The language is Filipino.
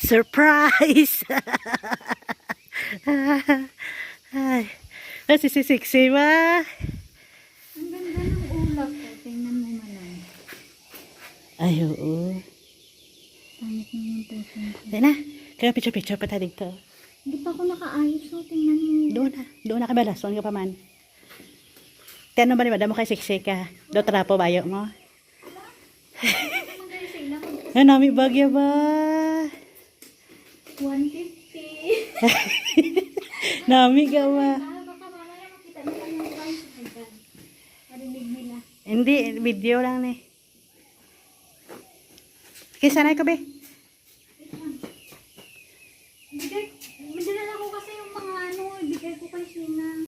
Surprise! Ay, kasi si Sixi ba? Ang ganda ng ulap ko. Tingnan mo man. Ay, oo. Pangit na yung person ko. Dahil na, kaya picture-picture pa tayo dito. Hindi pa ako nakaayos. So, tingnan mo. Doon na ka balas, doon ka pa man. Tiyan ba ni madam mo kay Sixi ka? Do trapo bayo mo? Ay, nami bagya ba? 150. Nami ka ba? Baka mamaya makita nila yung price. Marinig nila. Hindi, video lang ni. Kisa na ko be? Bigay, madala ko kasi yung mga bigay ko kay Sina.